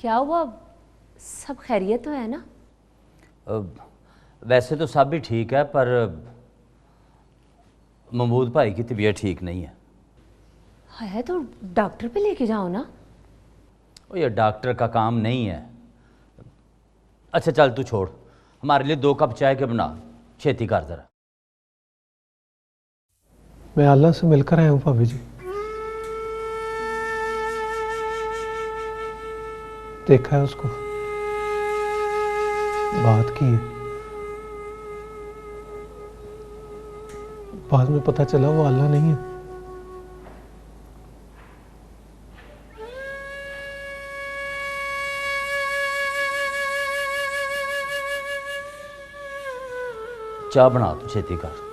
क्या हुआ, सब खैरियत तो है ना? वैसे तो सब भी ठीक है, पर महमूद भाई की तबीयत ठीक नहीं है। तो डॉक्टर पे लेके जाओ ना। वो ये डॉक्टर का काम नहीं है। अच्छा चल तू छोड़, हमारे लिए 2 कप चाय के बना, छेती कर जरा। मैं आल्ला से मिलकर आया हूँ भाभी जी। देखा है उसको, बात की है। बाद में पता चला वो आल्ला नहीं है। चाय बना तू छेती कर।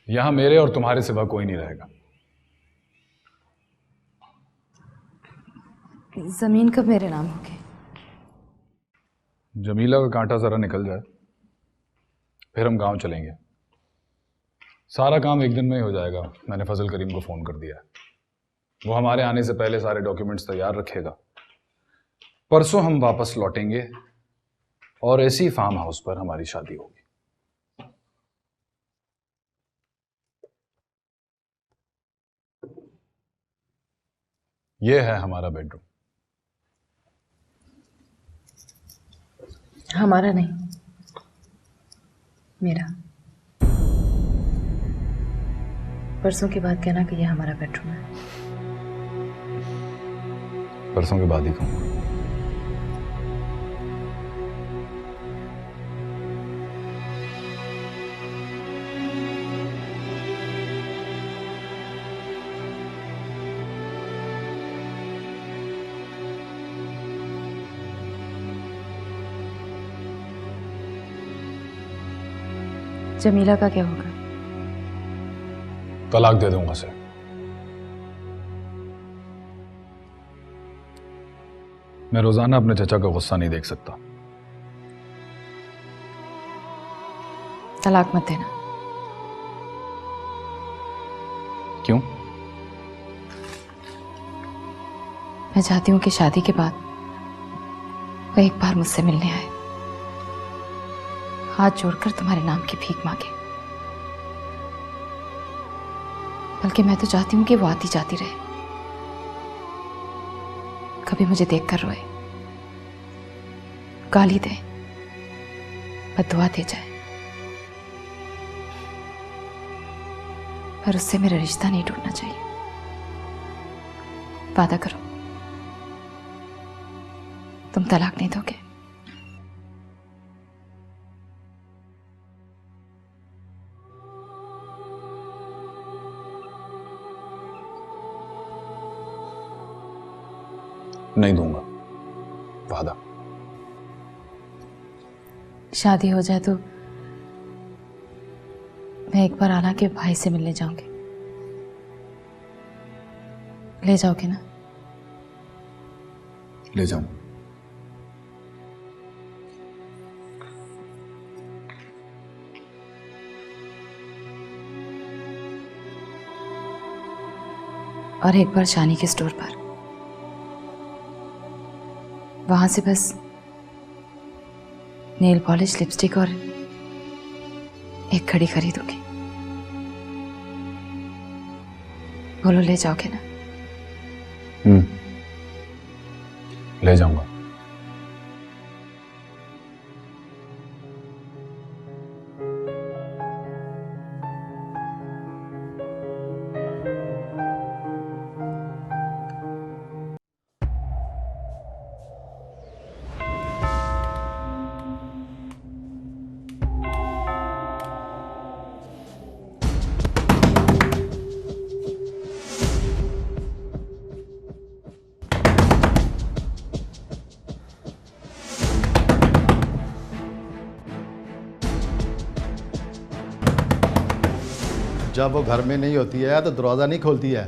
यहां मेरे और तुम्हारे सिवा कोई नहीं रहेगा। जमीन कब मेरे नाम होगी? जमीला का कांटा जरा निकल जाए, फिर हम गांव चलेंगे। सारा काम एक दिन में ही हो जाएगा। मैंने फजल करीम को फोन कर दिया है, वो हमारे आने से पहले सारे डॉक्यूमेंट्स तैयार रखेगा। परसों हम वापस लौटेंगे और इसी फार्म हाउस पर हमारी शादी होगी। यह है हमारा बेडरूम। हमारा नहीं, मेरा। परसों के बाद कहना कि यह हमारा बेडरूम है। परसों के बाद ही कहूंगा। जमीला का क्या होगा? तलाक दे दूंगा सर। मैं रोजाना अपने चचा का गुस्सा नहीं देख सकता। तलाक मत देना। क्यों? मैं चाहती हूं कि शादी के बाद वो एक बार मुझसे मिलने आए, हाथ जोड़कर तुम्हारे नाम की भीख मांगे। बल्कि मैं तो चाहती हूं कि वो आती जाती रहे, कभी मुझे देखकर रोए, गाली दे, बद्दुआ दे जाए, पर उससे मेरा रिश्ता नहीं टूटना चाहिए। वादा करो, तुम तलाक नहीं दोगे? नहीं दूंगा, वादा। शादी हो जाए तो मैं एक बार आला के भाई से मिलने जाऊंगी। ले जाओगे ना? ले जाऊं। और एक बार शानी के स्टोर पर, वहां से बस नेल पॉलिश, लिपस्टिक और एक घड़ी खरीदोगे। बोलो ले जाओगे ना? ले जाऊंगा। जब वो घर में नहीं होती है तो दरवाज़ा नहीं खोलती है।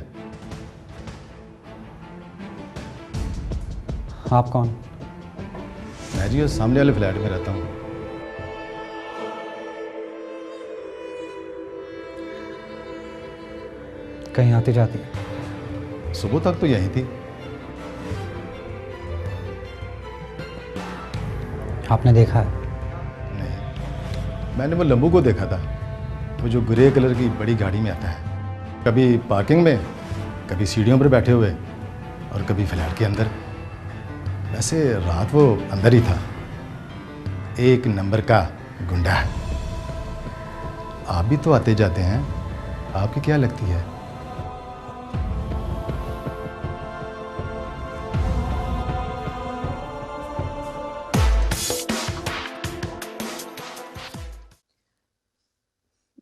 आप कौन? मैं जी उस सामने वाले फ्लैट में रहता हूँ। कहीं आती जाती है? सुबह तक तो यहीं थी। आपने देखा है? नहीं, मैंने वो लंबू को देखा था, वो जो ग्रे कलर की बड़ी गाड़ी में आता है, कभी पार्किंग में, कभी सीढ़ियों पर बैठे हुए और कभी फ्लैट के अंदर। वैसे रात वो अंदर ही था। एक नंबर का गुंडा है। आप भी तो आते जाते हैं, आपकी क्या लगती है?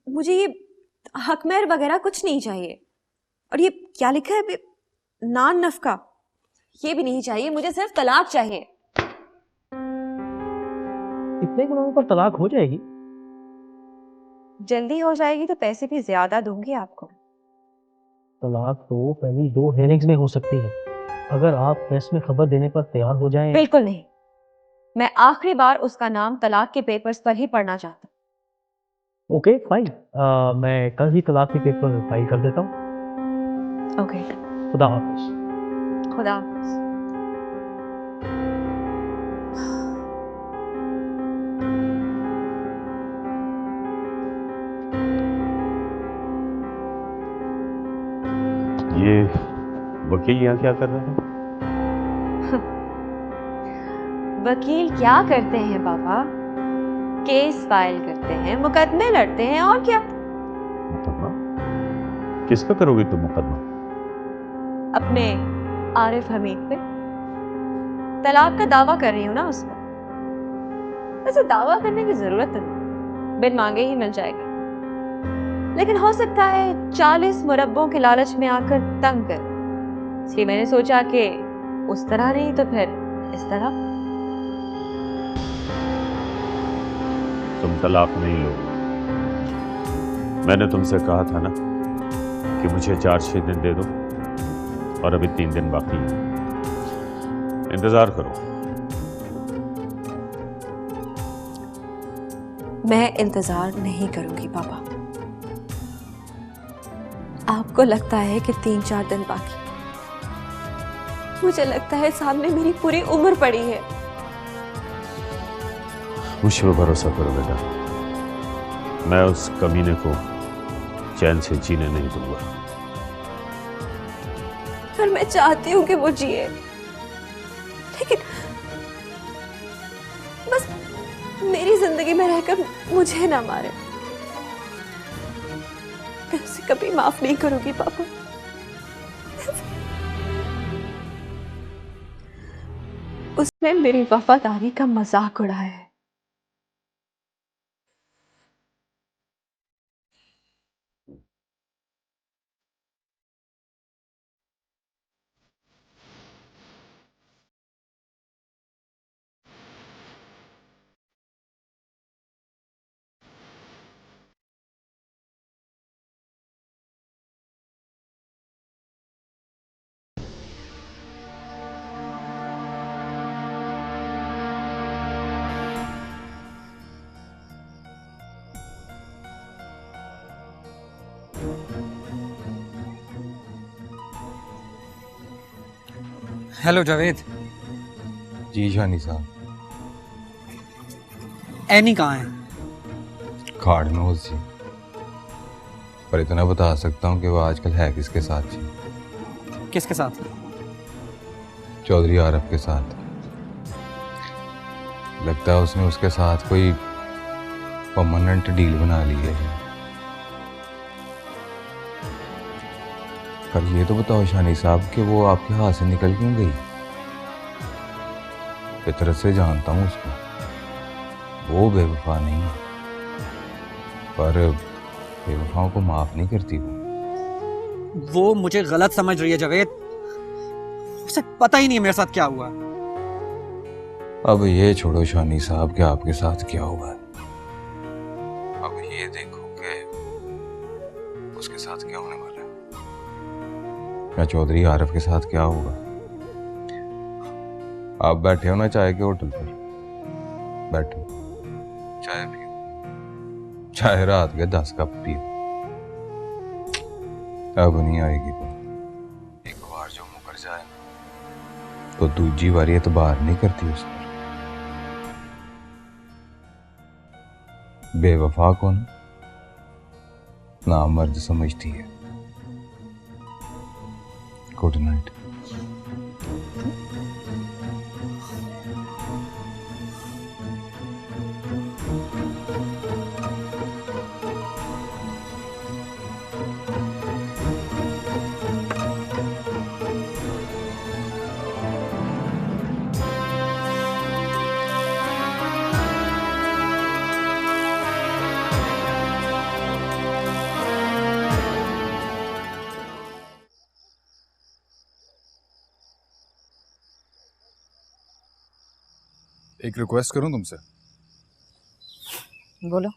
मुझे ये हकमेर वगैरह कुछ नहीं चाहिए। और ये क्या लिखा है नान नफका, ये भी नहीं चाहिए। मुझे सिर्फ तलाक चाहिए। इतने गुनाहों पर तलाक हो जाएगी? जल्दी हो जाएगी तो पैसे भी ज्यादा दूंगी आपको। तलाक तो पहली 2 हेयरिंग्स में हो सकती है। अगर आप प्रेस में खबर देने पर तैयार हो जाएं। बिल्कुल नहीं। मैं आखिरी बार उसका नाम तलाक के पेपर्स पर ही पढ़ना चाहता हूँ। ओके फाइन, मैं कल ही तलाक के पेपर फाइल कर देता हूँ। ओके, खुदा हाफिज। खुदा हाफिज। ये वकील यहाँ क्या कर रहे हैं? वकील क्या करते हैं पापा? केस फाइल करते हैं, मुकदमे लड़ते हैं, और क्या। मुकदमा? किस पे करोगी तुम मुकदमा? अपने आरिफ हमीद पे। तलाक का दावा कर रही हूँ ना उस पर। वैसे दावा करने की जरूरत तो नहीं, बिन मांगे ही मिल जाएगी। लेकिन हो सकता है 40 मुरब्बों के लालच में आकर तंग कर, इसलिए मैंने सोचा कि उस तरह नहीं तो फिर इस तरह। तुम तलाक नहीं लोगे। मैंने तुमसे कहा था ना कि मुझे 4-6 दिन दे दो, और अभी 3 दिन बाकी है। इंतजार करो। मैं इंतजार नहीं करूंगी पापा। आपको लगता है कि 3-4 दिन बाकी, मुझे लगता है सामने मेरी पूरी उम्र पड़ी है। मुझ पर भरोसा करो बेटा, मैं उस कमीने को चैन से जीने नहीं दूंगा। पर मैं चाहती हूँ कि वो जिए, लेकिन बस मेरी जिंदगी में रहकर मुझे ना मारे। मैं उसे कभी माफ नहीं करूंगी पापा। उसने मेरी वफादारी का मजाक उड़ाया है। हेलो जावेद। जी शानी साहब। एनी कहाँ है? खाड़ में हो जी, पर इतना बता सकता हूँ कि वो आजकल है किसके साथ जी? किसके साथ? चौधरी आरफ के साथ। लगता है उसने उसके साथ कोई परमानेंट डील बना ली है। पर ये तो बताओ शानी साहब कि वो आपके हाथ से निकल क्यों गई? फितरत से जानता हूँ उसको, वो बेवफा नहीं है, पर बेवफाओं को माफ नहीं करती वो मुझे गलत समझ रही है जावेद। उसे पता ही नहीं है मेरे साथ क्या हुआ। अब ये छोड़ो शानी साहब कि आपके साथ क्या हुआ। अब ये देखो कि उसके साथ क्या होने वाला है, या चौधरी आरिफ के साथ क्या होगा। आप बैठे हो ना चाय के होटल पर, बैठो चाय पियो, चाहे रात के 10 कप पियो। अब नहीं आएगी बात। एक बार जो मुकर जाए तो दूजी बारी एतबार नहीं करती उस पर। बेवफा को ना मर्द समझती है। Good night. एक रिक्वेस्ट करूं तुमसे? बोलो।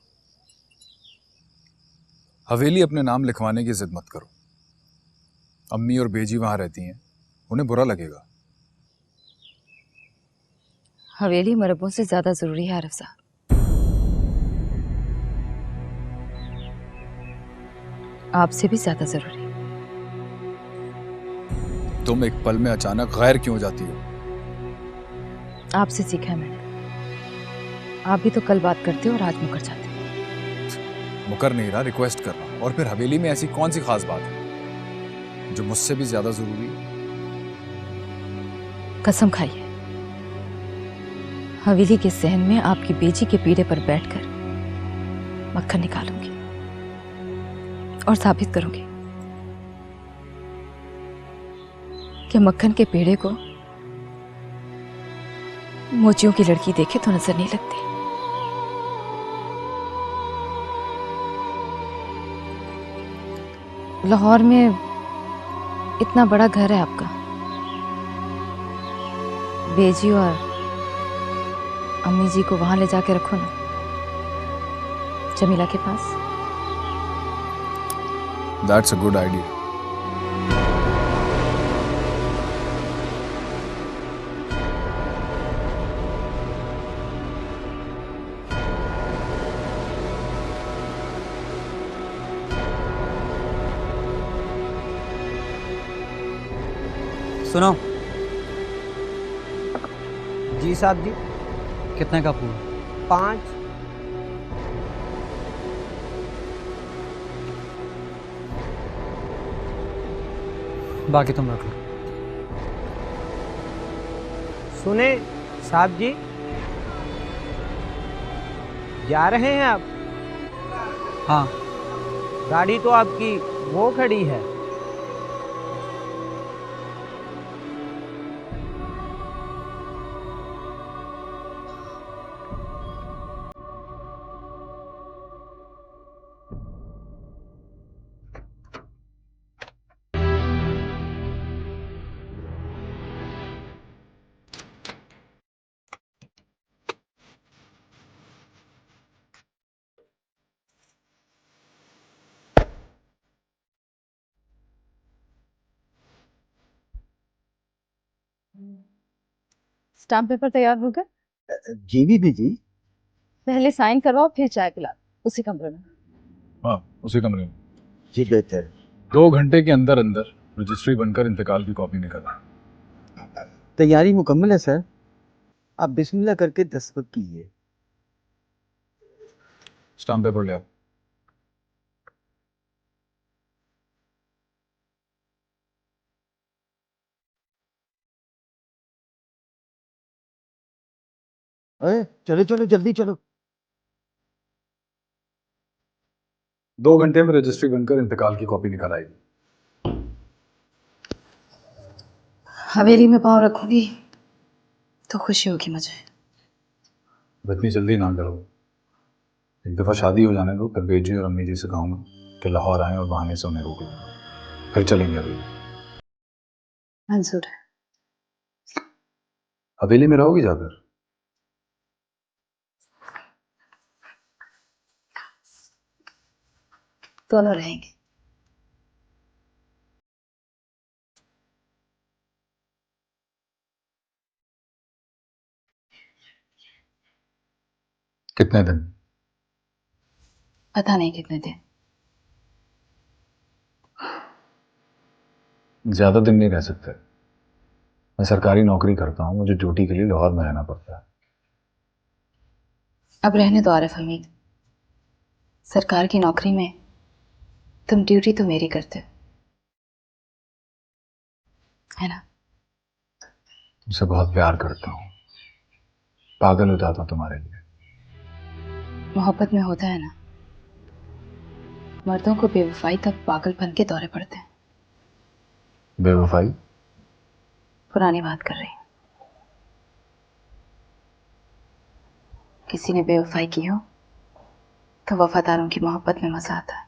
हवेली अपने नाम लिखवाने की जिद मत करो। अम्मी और बेजी वहां रहती हैं, उन्हें बुरा लगेगा। हवेली मरबों से ज्यादा जरूरी है आरिफ साहब। आपसे भी ज्यादा जरूरी। तुम एक पल में अचानक गैर क्यों हो जाती हो? आपसे सीखा है मैंने। आप भी तो कल बात करते हो और आज मुकर जाते हो। मुकर नहीं रहा, रिक्वेस्ट कर रहा हूं। और फिर हवेली में ऐसी कौन सी खास बात है जो मुझसे भी ज्यादा जरूरी है? कसम खाइए, हवेली के सहन में आपकी बेजी के पीढ़े पर बैठकर मक्खन निकालूंगी और साबित करूंगी कि मक्खन के पेड़े को मोचियों की लड़की देखे तो नजर नहीं लगती। लाहौर में इतना बड़ा घर है आपका, बेजी और अम्मी जी को वहां ले जाके रखो ना, जमीला के पास। That's a good idea. सुनो। जी साहब जी। कितने का फूल? 5। बाकी तुम रख लो। सुने साहब जी, जा रहे हैं आप? हाँ। गाड़ी तो आपकी वो खड़ी है। स्टाम्प पेपर तैयार हो गया? जी भी जी। पहले साइन करवाओ फिर चाय पिला, उसी कमरे में। हाँ, उसी कमरे में। जी बेहतर। 2 घंटे के अंदर अंदर रजिस्ट्री बनकर इंतकाल की कॉपी निकल आए। तैयारी मुकम्मल है सर, आप बिस्मिल्लाह करके दस्तखत कीजिए। स्टाम्प पेपर ले आओ। अरे चलो चलो जल्दी चलो। 2 घंटे में रजिस्ट्री बनकर इंतकाल की कॉपी निकल आएगी। हवेली में पाँव रखूंगी तो खुशी होगी मुझे। इतनी जल्दी ना करो, एक दफ़ा शादी हो जाने दो, फिर बेजी और अम्मी जी से कहूँगा कि लाहौर आए और बहाने से उन्हें रोक लो, फिर चलेंगे हवेली। मंजूर है। हवेली में रहोगी जाकर? दोनों रहेंगे। कितने दिन? पता नहीं कितने दिन। ज्यादा दिन नहीं रह सकते। मैं सरकारी नौकरी करता हूँ, मुझे ड्यूटी के लिए लाहौर में रहना पड़ता है। अब रहने दो आरिफ हमीद, सरकार की नौकरी में तुम ड्यूटी तो मेरी करते हो, है ना? तुमसे बहुत प्यार करता हूँ, पागल हो जाता हूँ तुम्हारे लिए। मोहब्बत में होता है ना, मर्दों को बेवफाई तक पागलपन के दौरे पड़ते हैं। बेवफाई? पुरानी बात कर रही हूँ। किसी ने बेवफाई की हो तो वफादारों की मोहब्बत में मजा आता है।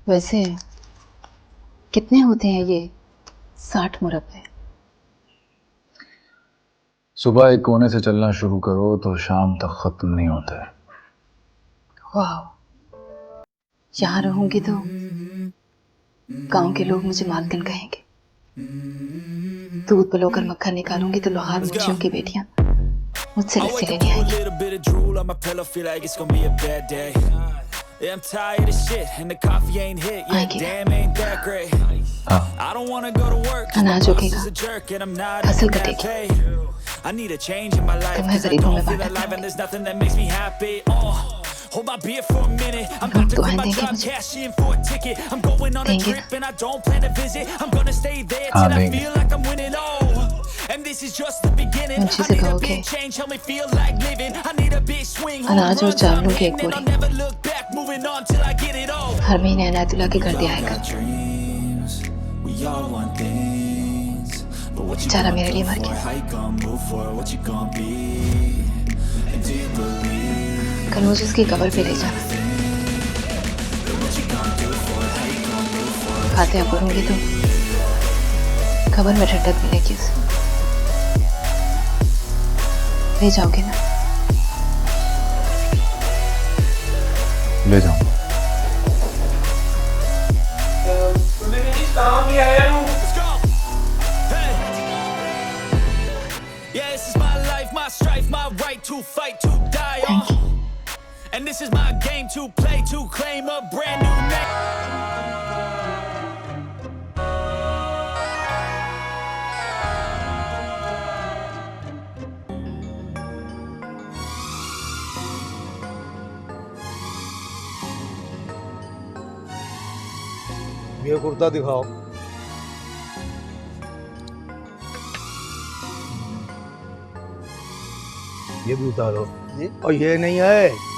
वैसे कितने होते हैं ये 60 मुरब्बे? सुबह एक कोने से चलना शुरू करो तो शाम तक खत्म नहीं होता है। वाह, यहाँ रहूंगी तो गांव के लोग मुझे मालकिन कहेंगे। दूध पिलोकर मक्खन निकालूंगी तो लोहार मुंशियों की बेटियां मुझसे लस्सी लेने आएंगी। अनाज उगेगा, फसल कटेगी, तुम्हें गरीबों में बांटा दूंगी। लोग दुआएं देंगे मुझे, देंगे ना? हाँ देंगे। मुझे से कहोगे अनाज और चावलों की एक बोरी हर महीने अनायतुल्लाह के घर दिया कर। बेचारा मेरे लिए मर गया। कल मुझे उसकी कब्र पे ले जाना। फातिहा पढ़ूंगी तो कब्र में ठंडक मिलेगी उसे। ले जाओगे ना? ले जाऊंगा। And this is my game to play to claim a brand new name. ये कुर्ता दिखाओ। ये भी उतारो। और ये नहीं है,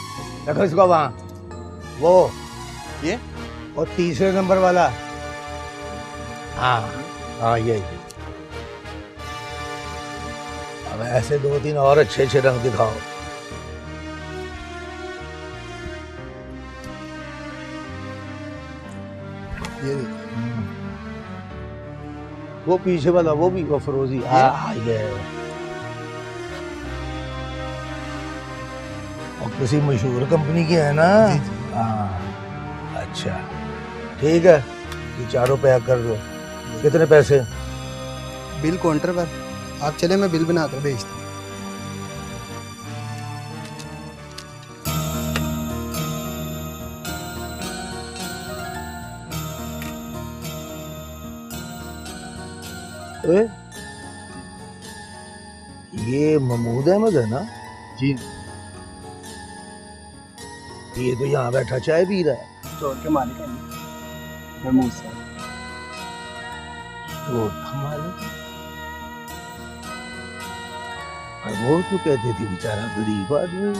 रखो इसको वहाँ। वो ये और तीसरे नंबर वाला। हाँ हाँ ये। अब ऐसे 2-3 और अच्छे रंग दिखाओ। ये वो पीछे वाला, वो भी, वो फिरोजी। हाँ ये किसी मशहूर कंपनी की है ना? हाँ अच्छा ठीक है, ये चारों पैक कर दो। कितने पैसे? बिल काउंटर पर। आप चले, मैं बिल बनाकर भेजता हूँ। ये महमूद अहमद है ना? जी। ये तो यहाँ बैठा चाय पी रहा है। स्टोर के मालिक है महमूद साहब। स्टोर का मालिक? और वो तो कहते थे बेचारा गरीब आदमी।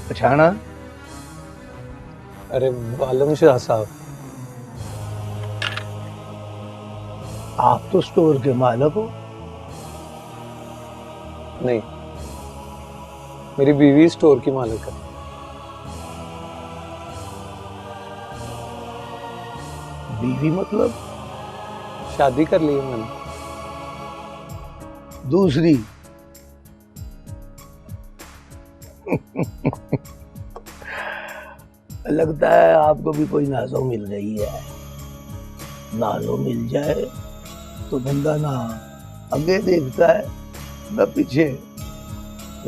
पछाना? अरे आलम शाह साहब, आप तो स्टोर के मालिक हो। नहीं, मेरी बीवी स्टोर की मालिक है। बीवी मतलब? शादी कर ली है मैंने। दूसरी? लगता है आपको भी कोई नाजो मिल रही है। नाजो मिल जाए तो बंदा ना आगे देखता है ना पीछे।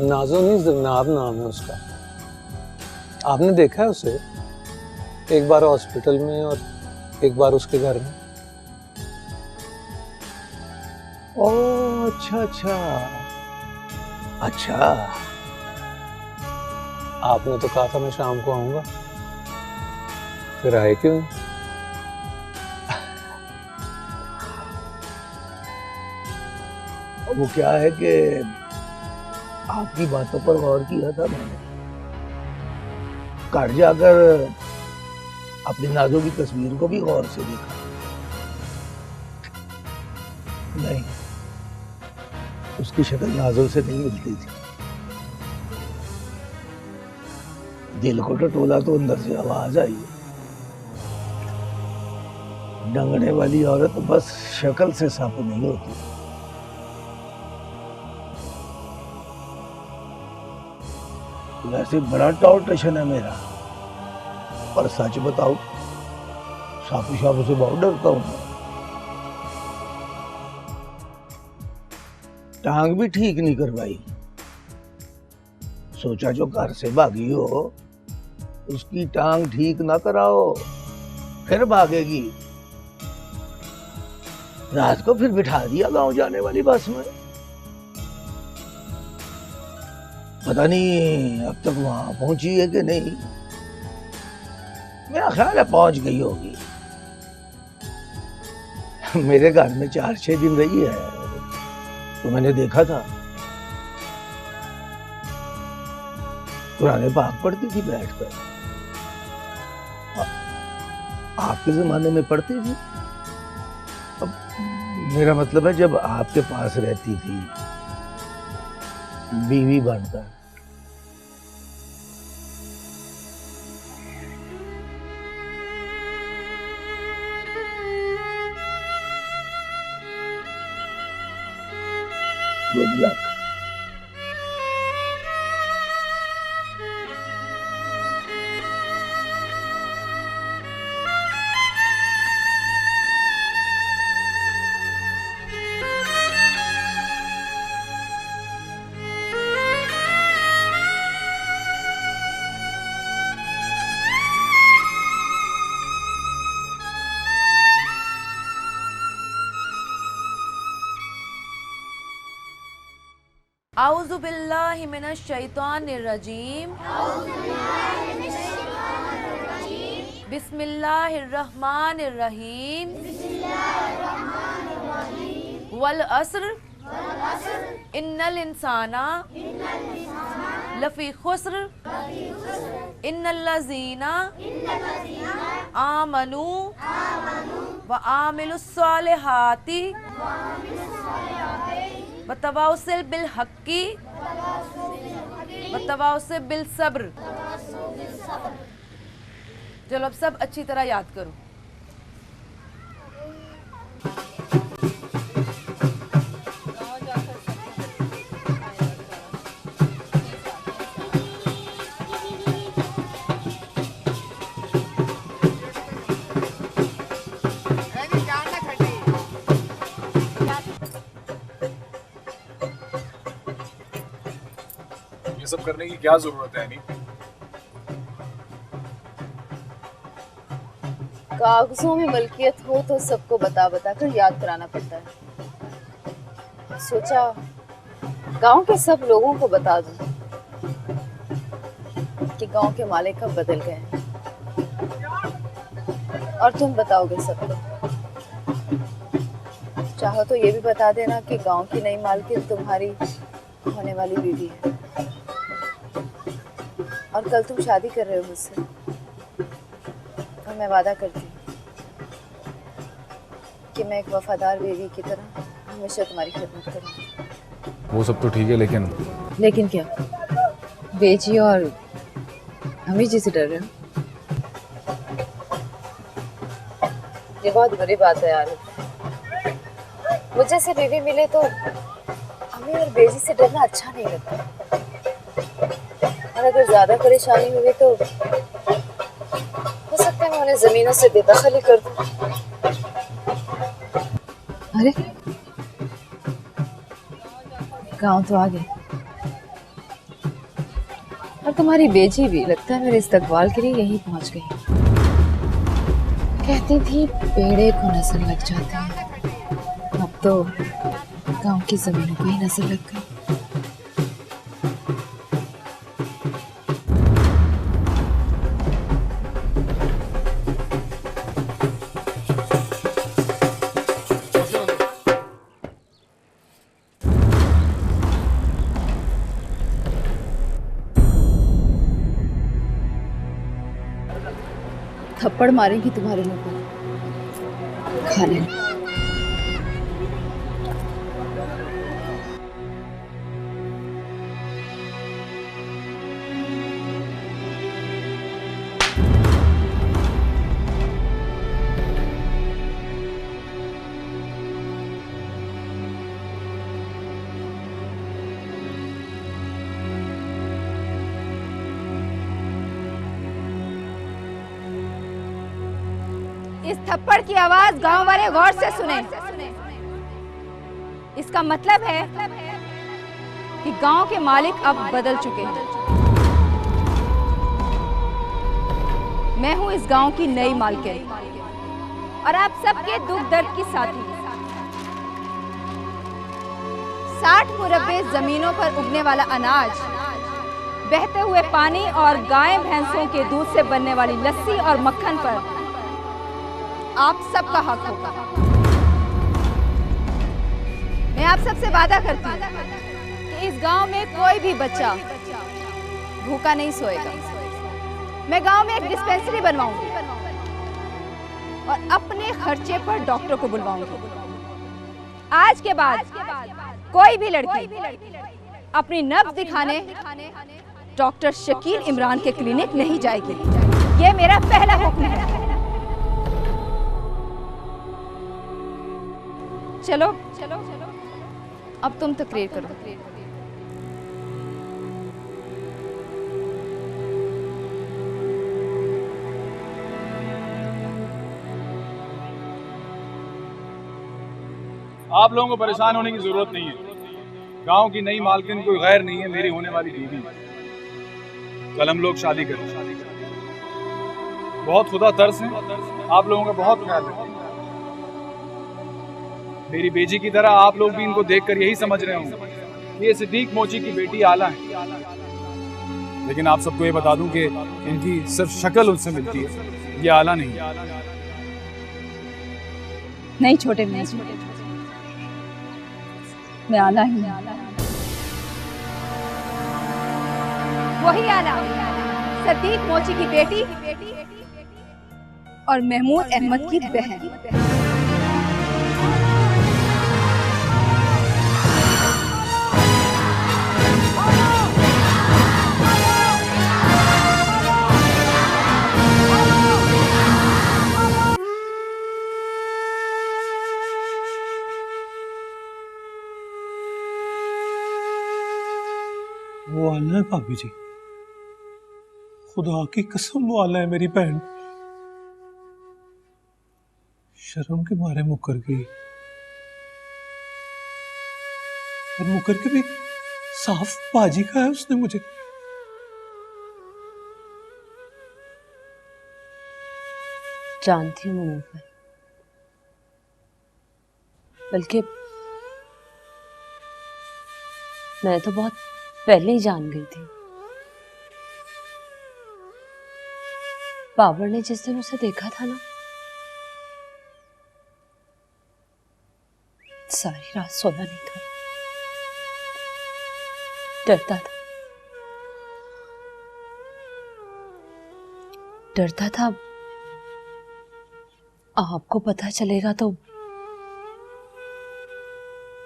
नाजो नहीं, जरनाब नाम है उसका। आपने देखा है उसे? एक बार हॉस्पिटल में और एक बार उसके घर में। ओह अच्छा अच्छा अच्छा। आपने तो कहा था मैं शाम को आऊंगा, फिर आए क्यों? वो क्या है कि आपकी बातों पर गौर किया था मैंने। घर जाकर अपनी नाजो की तस्वीर को भी गौर से देखा। नहीं, उसकी शक्ल नाजो से नहीं मिलती थी। दिल को टटोला तो अंदर से आवाज आई। डंगने वाली औरत बस शक्ल से साफ नहीं होती। वैसे बड़ा टॉर्टेशन है मेरा, पर सच बताओ सापू सापू से बहुत डरता हूं। टांग भी ठीक नहीं करवाई। सोचा जो घर से भागी हो उसकी टांग ठीक ना कराओ, फिर भागेगी। रात को फिर बिठा दिया गांव जाने वाली बस में। पता नहीं अब तक वहां पहुंची है कि नहीं। मेरा ख्याल है पहुंच गई होगी। मेरे घर में 4-6 दिन रही है तो मैंने देखा था। पुराने पाक पढ़ती थी बैठकर। आपके जमाने में पढ़ती थी? अब मेरा मतलब है जब आपके पास रहती थी बीवी बनकर। Good luck. आऊज़ु बिल्लाहि मिनश शैतानिर रजीम। बिस्मिल्लाहिर रहमानिर रहीम। वल अस्र इन्नल इंसाना लफी खुस्र इन्नल लज़ीना आमनू व आमिलुस सालिहाति वतवाउसिल बिल हक्की वतवाउसिल बिल सब्र। चलो अब सब अच्छी तरह याद करो। ये सब करने की क्या जरूरत है? नहीं कागजों में मलकियत हो तो सबको बता बता कर याद कराना पड़ता है। सोचा गांव के सब लोगों को बता दूं कि गांव के मालिक कब बदल गए हैं, और तुम बताओगे सबको। चाहो तो ये भी बता देना कि गांव की नई मालकिन तुम्हारी होने वाली बीवी है, और कल तुम शादी कर रहे हो मुझसे, और मैं वादा करती हूँ कि मैं एक वफादार बीवी की तरह हमेशा तुम्हारी खिदमत करूँगी। वो सब तो ठीक है, लेकिन क्या बेजी और अम्मी जी से डर रहे हो? ये बहुत बुरी बात है यार। मुझे से बीवी मिले तो हमें और बेजी से डरना अच्छा नहीं लगता, और अगर ज्यादा परेशानी हुई तो हो सकता है मैं उन्हें जमीनों से बेदखली कर दूं। अरे गांव तो आ गए, और तुम्हारी बेजी भी लगता है मेरे इस्तकबाल के लिए यहीं पहुंच गई। कहती थी पेड़े को नजर लग जाते हैं, अब तो गांव की जमीनों को ही नजर लग गई। थप्पड़ मारेंगी तुम्हारे मुंह पर, खा लेना। इस थप्पड़ की आवाज गांव वाले गौर से सुने। इसका मतलब है कि गांव के मालिक अब बदल चुके हैं। मैं हूं इस गांव की नई मालकिन और आप सबके दुख दर्द की साथी। 60 मुरब्बे जमीनों पर उगने वाला अनाज, बहते हुए पानी और गाय भैंसों के दूध से बनने वाली लस्सी और मक्खन पर आप सबका हक होगा। मैं आप सबसे वादा करती हूँ कि इस गांव में कोई भी बच्चा भूखा नहीं सोएगा। मैं गांव में एक डिस्पेंसरी बनवाऊंगी और अपने खर्चे पर डॉक्टर को बुलवाऊंगी। आज के बाद कोई भी लड़की अपनी नब्ज दिखाने डॉक्टर शकील इमरान के क्लिनिक नहीं जाएगी। ये मेरा पहला हुक्म है। चलो चलो अब तुम तकरीर करो। आप लोगों को परेशान होने की जरूरत नहीं है। गांव की नई मालकिन कोई गैर नहीं है, मेरी होने वाली बीवी। कल हम लोग शादी करें। बहुत खुदा तरस है, आप लोगों का बहुत ख्याल रखें। मेरी बेजी की तरह आप लोग भी इनको देखकर यही समझ रहे होंगे ये सिद्दीक मोची की बेटी आला है, लेकिन आप सबको ये बता दूं कि इनकी सिर्फ शक्ल उनसे मिलती है, ये आला नहीं है। नहीं छोटे मैं आला ही हूं। वही आला सिद्दीक मोची की बेटी और महमूद अहमद की बहन। वो आला है भाभी जी, खुदा की कसम वो आला है मेरी बहन। शर्म के मारे मुकर गई, और मुकर के भी साफ बाजी का है उसने मुझे। जानती हूँ मैं, बल्कि मैं तो बहुत पहले ही जान गई थी। बाबर ने जिस दिन उसे देखा था ना, सारी रात सोना नहीं था। डरता था आपको पता चलेगा तो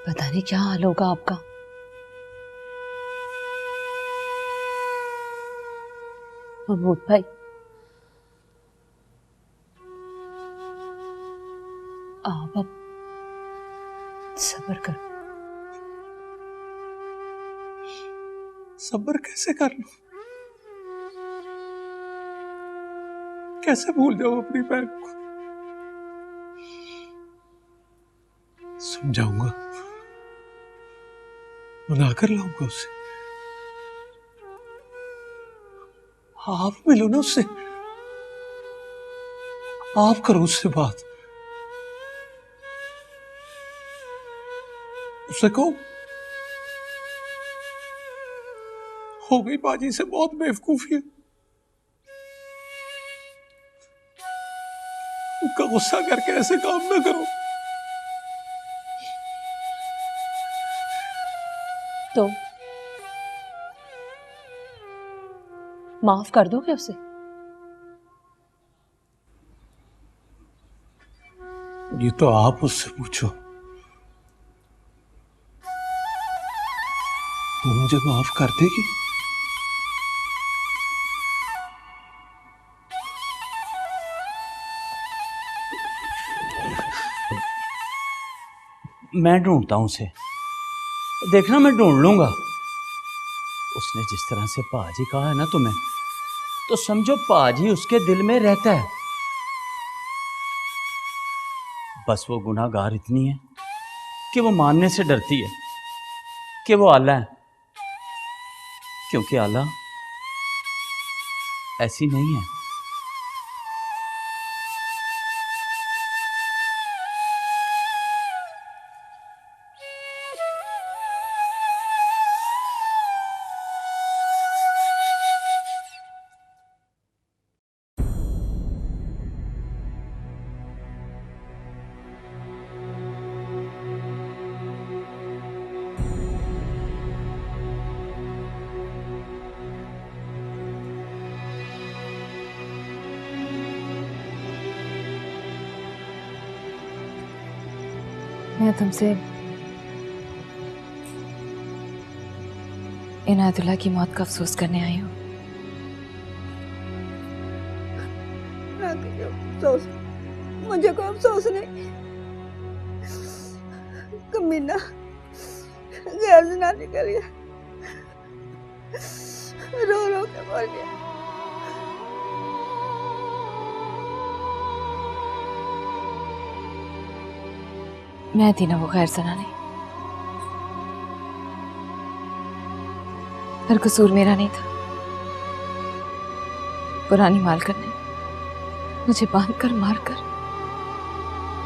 पता नहीं क्या हाल होगा आपका। महमूद भाई, आप अब सब्र करो। सब्र कैसे कर लूं? कैसे भूल जाऊं अपनी बहन को? समझाऊंगा, मना कर लाऊंगा उसे। आप मिलो ना उससे, आप करो उससे बात। उससे कहो हो गई बाजी से बहुत बेवकूफी है, उनका गुस्सा करके ऐसे काम ना करो। तो माफ कर दोगे उसे? ये तो आप उससे पूछो। वो मुझे माफ कर देगी? मैं ढूंढता हूं उसे, देखना मैं ढूंढ लूंगा। उसने जिस तरह से पाजी कहा है ना तुम्हें, तो समझो पाजी उसके दिल में रहता है। बस वो गुनाहगार इतनी है कि वो मानने से डरती है कि वो आला है, क्योंकि आला ऐसी नहीं है। मैं तुमसे इनायतुल्लाह की मौत का अफसोस करने आई हूँ। अफसोस? मुझे कोई अफसोस नहीं। कमीना गैर जना निकल गया, रो रो के मर गया। मैं थी ना वो गैर जना नहीं, पर कसूर मेरा नहीं था। पुरानी मालकन ने मुझे बांधकर मारकर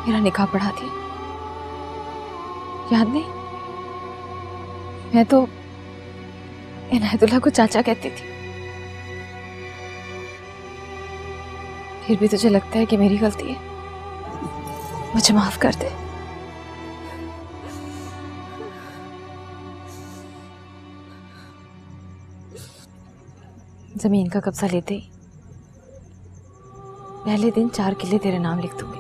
मेरा निकाह पढ़ा दिया। याद नहीं? मैं तो इनायतुल्लाह को चाचा कहती थी। फिर भी तुझे लगता है कि मेरी गलती है? मुझे माफ कर दे। जमीन का कब्जा लेते ही पहले दिन 4 किले तेरे नाम लिख दूंगी।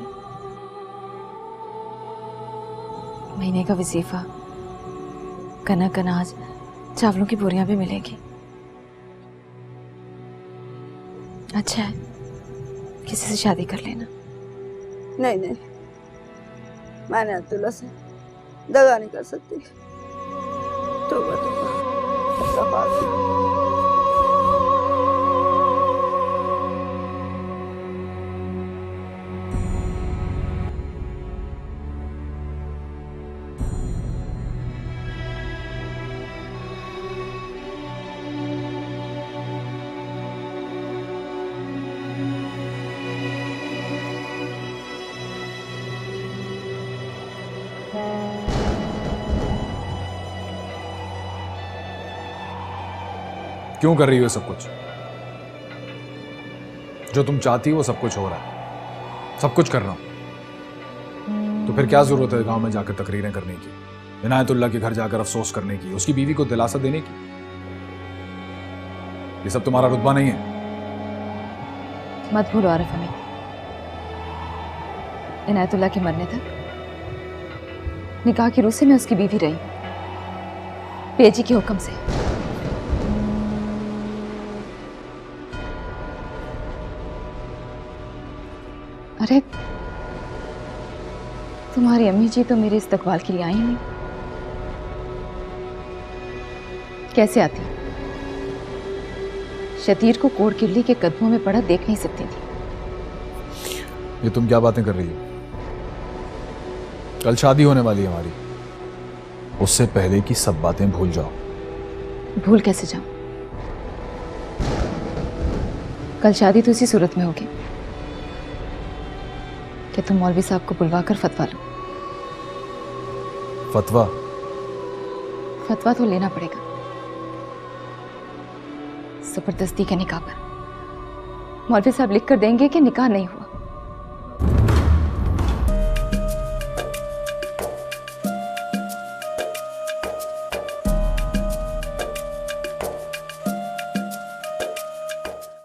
महीने का वजीफा, कनक, अनाज, चावलों की बोरियां भी मिलेगी। अच्छा है, किसी से शादी कर लेना। नहीं नहीं, मैंने अब्दुल्ला से दगा नहीं कर सकती। तौबा तौबा। क्यों कर रही हो सब कुछ? जो तुम चाहती हो वो सब कुछ हो रहा है, सब कुछ कर रहा हूं। तो फिर क्या जरूरत है गांव में जाकर तकरीरें करने की, इनायतुल्लाह के घर जाकर अफसोस करने की, उसकी बीवी को दिलासा देने की? ये सब तुम्हारा रुतबा नहीं है। मत भूलो आरिफ हमें, इनायतुल्लाह के मरने तक निकाह की रूह से मैं उसकी बीवी रही, पेजी के हुक्म से। अरे तुम्हारी अम्मी जी तो मेरे इस्तकबाल के लिए आई नहीं। कैसे आती? शतीर को कोड़ किरली के कदमों में पड़ा देख नहीं सकती थी। ये तुम क्या बातें कर रही हो? कल शादी होने वाली है हमारी, उससे पहले की सब बातें भूल जाओ। भूल कैसे जाऊं? कल शादी तो इसी सूरत में होगी कि तुम मौलवी साहब को बुलवाकर फतवा लो। फतवा? फतवा तो लेना पड़ेगा, जबरदस्ती के निकाह पर। मौलवी साहब लिख कर देंगे कि निकाह नहीं हुआ।